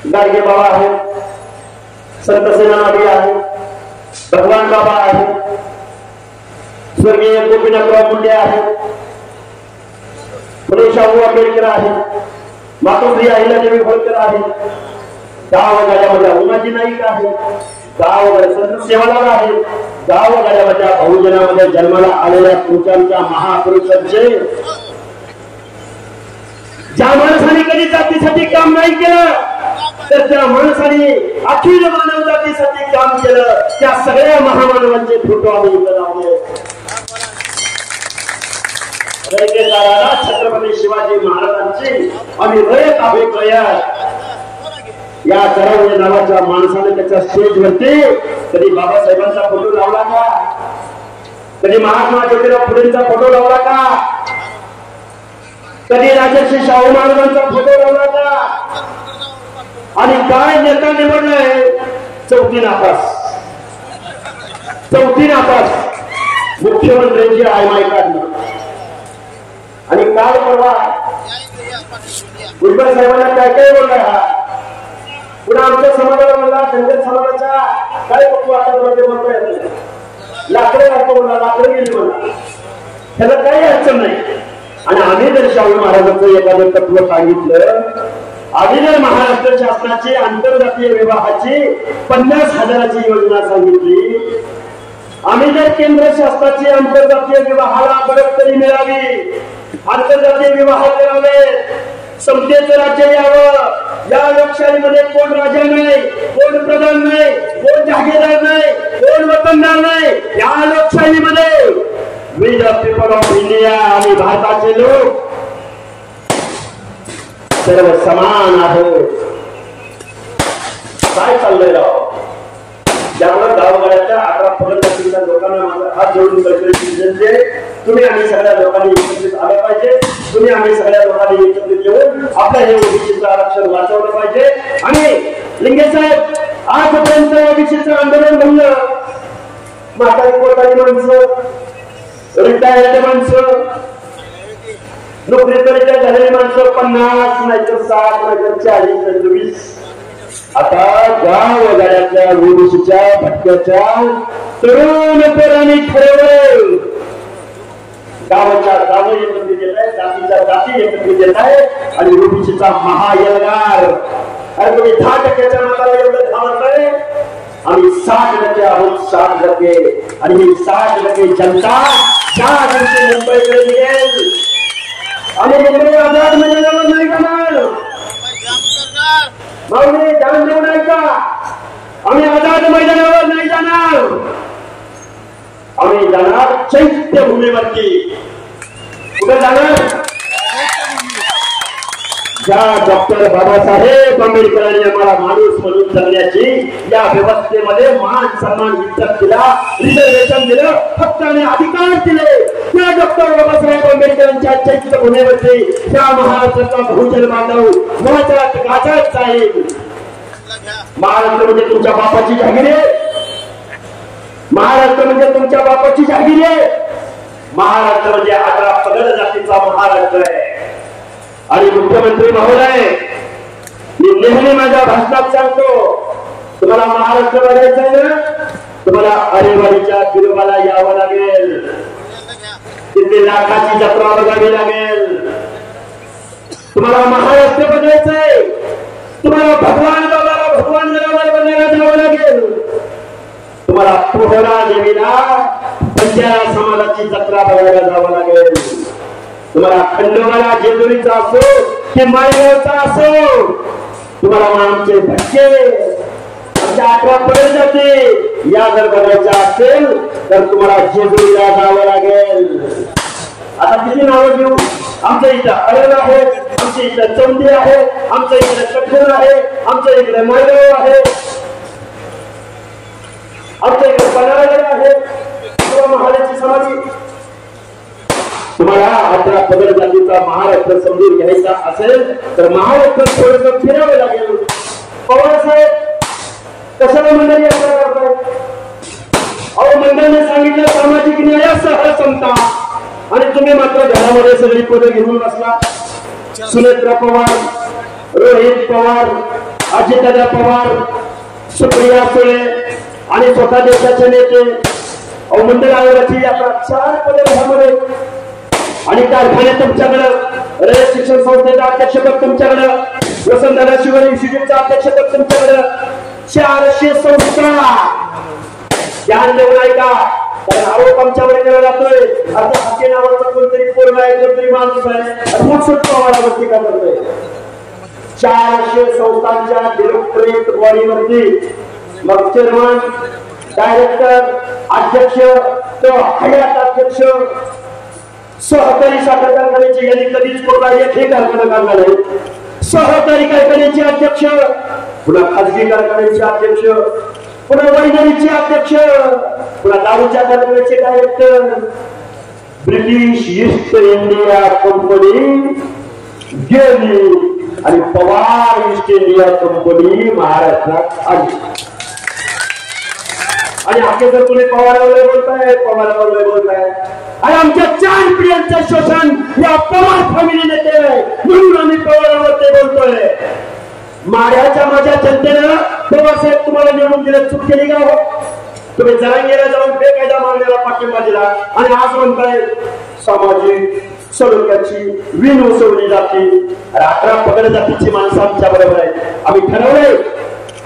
गाडगे बाबा आहेत, संत सेनापती आहेत, भगवान बाबा आहेत, स्वर्गीय गोपीनाथराव मुंडे आहेत, फुले शाहू आंबेडकर आहेत, मातोश्री अहिल्यादेवी होळकर आहेत, गावगाड्यामध्ये उमाजी नाईक आहेत, गावगाड्या संत सेवालाल आहेत, गावगाड्यामध्ये बहुजनामध्ये जन्माला आलेल्या तुमच्या महापुरुषांचे ज्या माणसाने कधी जातीसाठी काम नाही केलं तर त्या माणसाने अखिल मानव जातीसाठी काम केलं. त्या सगळ्या महामानवांचे फोटो आम्ही इथं लावले. छत्रपती शिवाजी महाराजांची आम्ही रयत अभिप्रायात या जरावणे नावाच्या माणसाने त्याच्या स्टेजवरती कधी बाबासाहेबांचा फोटो लावला का? कधी महात्मा ज्योतिराव फुलेंचा फोटो लावला का? कधी राजर्षी शाहू महाराजांचा फोटो लावला का? आणि काय नेता निवडलाय? चौथी नापास मुख्यमंत्र्यांची आयमाय काढणं. आणि काल परवा भुजबळ साहेबांना काय काय बोललाय हा? पुन्हा आमच्या समाजाला म्हणला, धनगर समाजाच्या काय पक्ष वाटामध्ये म्हणतोय, लाकडे राहतो म्हणला, लाकडे गेली म्हणला, त्याला काही अडचण नाही. आणि आम्ही जर शाहू महाराजांचं एखादं तत्व सांगितलं, आम्ही जर महाराष्ट्र शासनाची आंतरजातीय विवाहाची 50,000ची योजना सांगितली, आम्ही जर केंद्र शासनाची आंतरजातीय विवाहाला बढती मिळावी आंतरजातीय विवाह करावे, समतेचं राज्य यावं. या लोकशाहीमध्ये कोण राजा नाही, कोण प्रधान नाही, कोण जागीरदार नाही, कोण वतनदार नाही. या लोकशाहीमध्ये we the people of India आणि भारताचे लोक सर्व समान आहोत. काय चाललंय राव? त्यामुळे गावगाड्यातल्या 18 पगडजातीच्या लोकांना माझा हात जोडून कळकळीचे तुम्ही आम्ही सगळ्या लोकांनी एकत्रित आलं पाहिजे. तुम्ही आम्ही सगळ्या लोकांनी एकत्रित येऊन आपल्या हे ओबीसीचं आरक्षण वाचवलं पाहिजे. आणि लिंगे साहेब, आजपर्यंत ओबीसीचं आंदोलन म्हणलं म्हातारी पोटारी माणसं, रिटायर्ड माणसं, नोकरीकरिता झालेली माणसं 50 नाहीतर 60 नाहीतर 40 नाहीतर 20. आता गावगाड्यातल्या ओबीसीच्या भटक्याच्या तरुण पोरांनी ठरवलं गावाच्या गाव एकत्रित येत आहे, जातीच्या जाती एकत्रित येत आहे आणि ओबीसीचा महायलगार. अरे तुम्ही 10% मताला एवढं घालताय, आम्ही 60% आहोत, 60%. आणि ही 60% जनता 4 दिवशी मुंबईकडे निघेल आणि मुंबई आझाद मैदानावर नाही जाणार. माऊली जाण देऊ नाही का? आम्ही आझाद मैदानावर नाही जाणार, आम्ही जाणार चैत्यभूमीवरती. कुठे जाणार? ज्या डॉक्टर बाबासाहेब आंबेडकरांनी आम्हाला माणूस म्हणून जगण्याची या व्यवस्थेमध्ये मान सन्मान इज्जत दिला, रिझर्वेशन दिलं, हक्क आणि अधिकार दिले. त्या डॉक्टर बाबासाहेब आंबेडकरांच्या चैत्यभूमीवरती त्या महाराष्ट्राचा बहुजन बांधव महत्वाचा गाजत जाईल. महाराष्ट्र म्हणजे तुमच्या बापाची जागीर आहे. महाराष्ट्र म्हणजे तुमच्या बापाची जागीर आहे. महाराष्ट्र म्हणजे 18 पगड जातीचा महाराष्ट्र आहे. आणि मुख्यमंत्री महोदय, मी नेहमी माझ्या भाषणात सांगतो, तुम्हाला महाराष्ट्र बघायचं आहे ना, तुम्हाला अरेवाडीच्या गिरोबाला यावं लागेल, तिथे लाखाची जत्रा बघावी लागेल. तुम्हाला महाराष्ट्र बघायचंय, तुम्हाला भगवान बाबाला भगवान जनावर बघायला जावं लागेल. तुम्हाला पोहरा देवीला बंजारा समाजाची जत्रा बघायला जावं लागेल. तुम्हाला खंडोबाला जेजुरीचा असो की माळेगावचा असो, तुम्हाला आमचे भटके आमच्या 18 पगड जाती या जर बघायच्या असेल तर तुम्हाला जेजुरीला जावं लागेल. आता किती नावं घेऊ? आमच्या इथं अरळ आहे, आमच्या इथं चौंडी आहे, आमच्या इकडे कठोर आहे, आमच्या इकडे माळेगाव आहे, आमच्या इकडे पन्हाळगड आहे किंवा महाराष्ट्र समाधी. तुम्हाला 18 पगड जातीचा महाराष्ट्र समजून घ्यायचा असेल तर महाराष्ट्र थोडंसं फिरावं लागेल. पवार साहेब कशाला मंडळी यात्रा करताय? अहो, मंडळीने सांगितलं सामाजिक न्यायासह समता, आणि तुम्ही मात्र घरामध्ये सगळी पदं घेऊन बसला. सुनेत्रा पवार, रोहित पवार, अजितदादा पवार, सुप्रिया सुळे आणि स्वतः देशाचे नेते. अहो, मंडळ आयोगाची यात्रा 4 पदं घरामध्ये, आणि कारखाने तुमच्याकडं, रयत शिक्षण संस्थेचं अध्यक्षपद तुमच्याकडं, वसंतदादा शिवर इन्स्टिट्यूटचं अध्यक्षपद तुमच्याकडं, 400 संस्था. ध्यान देऊ नाही का? कारण आरोप आमच्यावर केला जातोय, आता हाके नावाचा कोणतरी पोरगा आहे, कोणतरी माणूस आहे, मोठमोठ पवारावरती का करतोय. 400 संस्थांच्या डायरेक्टरेट बॉडीवरती मग चेअरमन, डायरेक्टर, अध्यक्ष, तो हयात अध्यक्ष, सहकारी साखर कारखान्याचे यांनी कधीच कोणता एकही कारखाना काढला नाही. सहकारी कारखान्याचे अध्यक्ष, पुन्हा खाजगी कारखान्याचे अध्यक्ष, पुन्हा वैज्ञानिकचे अध्यक्ष, पुन्हा दारूच्या कारखान्याचे director. British east India company गेली आणि पवार ईस्ट इंडिया कंपनी महाराष्ट्रात आली. आणि आखे जर तुम्ही पवारावर बोलताय, पवारावर बोलताय, आणि आमच्या 4 पिढ्यांचं शोषण या पवार फॅमिलीने केलंय, म्हणून आम्ही पवारावर ते बोलतोय. माढ्याच्या माझ्या जनतेनं पवारसाहेब तुम्हाला निवडून दिलं, चूक केली का हो? तुम्ही जरांगेला जाऊन बेकायदा मागण्याला पाठिंबा दिला आणि आज म्हणताय सामाजिक सलोख्याची वीण उसवली जाते. 18 पगड जातीची माणसं आमच्या बरोबर आहेत. आम्ही ठरवलंय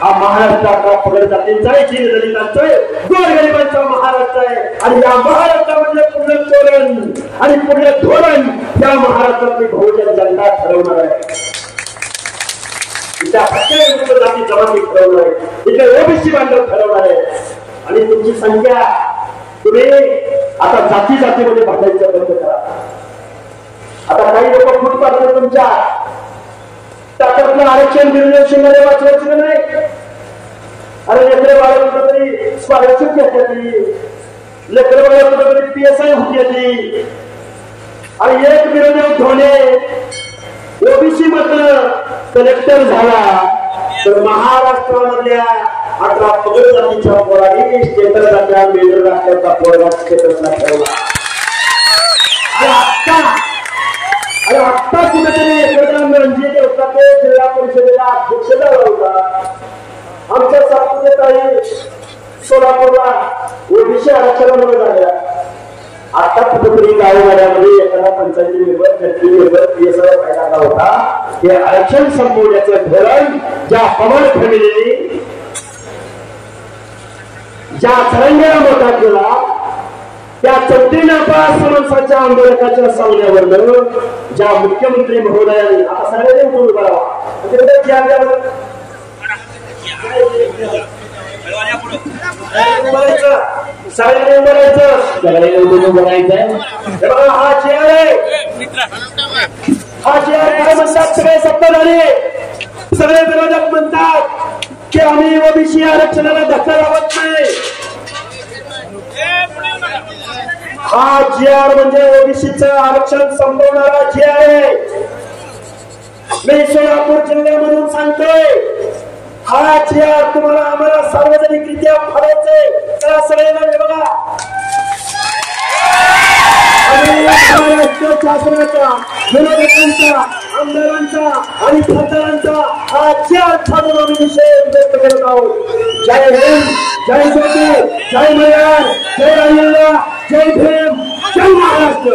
हा महाराष्ट्राचा पगड जातींचा आहे, दीन दलितांचा आहे, गोरगरिबांचा महाराष्ट्र आहे. आणि या महाराष्ट्रामधले पुढलं धोरण आणि पुढलं धोरण या महाराष्ट्रातली बहुजन जनता ठरवणार आहे. त्या प्रत्येक जाती जमाती ठरवणार आहे, इथे ओबीसी बांधव ठरवणार आहे. आणि तुमची संख्या तुम्ही आता जाती जातीमध्ये भांडायचं बंद करा. आता काही लोक फूट पाडतात तुमच्या त्याच्यातलं आरक्षण निर्णय वाचवायचं नाही. अरे लेकर बाळ कुठं तरी स्कॉलरशिप घेतली, लेकर बाळ कुठं तरी PSI होती. आणि एक विरोधी धोणे ओबीसी मधनं कलेक्टर झाला तर महाराष्ट्रामधल्या 18 पगड जातीच्या पोरांनी स्टेटस टाकला, मेजर राष्ट्राचा पोरगा स्टेटसला ठेवला. आणि आत्ता कुठेतरी रणजित देवताचे जिल्हा परिषदेला अध्यक्ष झाला होता. आमच्या सातपुतेताई सोलापूरला ओबीसी आरक्षणामुळे झाल्या. आता कुठेतरी गावगाड्यामध्ये एखादा पंचायती मेंबर फॅक्टरी मेंबर PSI फायदा होता. हे आरक्षण संपवण्याचं धोरण ज्या पवार फॅमिलीने ज्या तरंगेला मोठा केला त्या 14 नापास माणसाच्या आंदोलकाच्या सांगण्यावरनं ज्या मुख्यमंत्री महोदयांनी आता सगळ्यांनी उठून करावा सगळ्यांनी बोलायचं. हा चेअर आहे, हा चेअर काय म्हणतात सगळे सत्ताधारी सगळे विरोधक म्हणतात की आम्ही ओबीसी आरक्षणाला धक्का लावत नाही. हा GR म्हणजे ओबीसीचं आरक्षण संपवणारा GR आहे. मी सोलापूर जिल्ह्यामधून सांगतोय हा GR तुम्हाला आम्हाला सार्वजनिकरित्या फाडायचंय. चला सगळेजण बघा महाराष्ट्र शासनाचा विरोधकांचा आमदारांचा आणि खासदारांचा हा GR फाडून आम्ही विषय व्यक्त करत आहोत. जय हिंद, जय ज्योती, जय मल्हार, जय राहिला, जय भीम, जय महाराष्ट्र.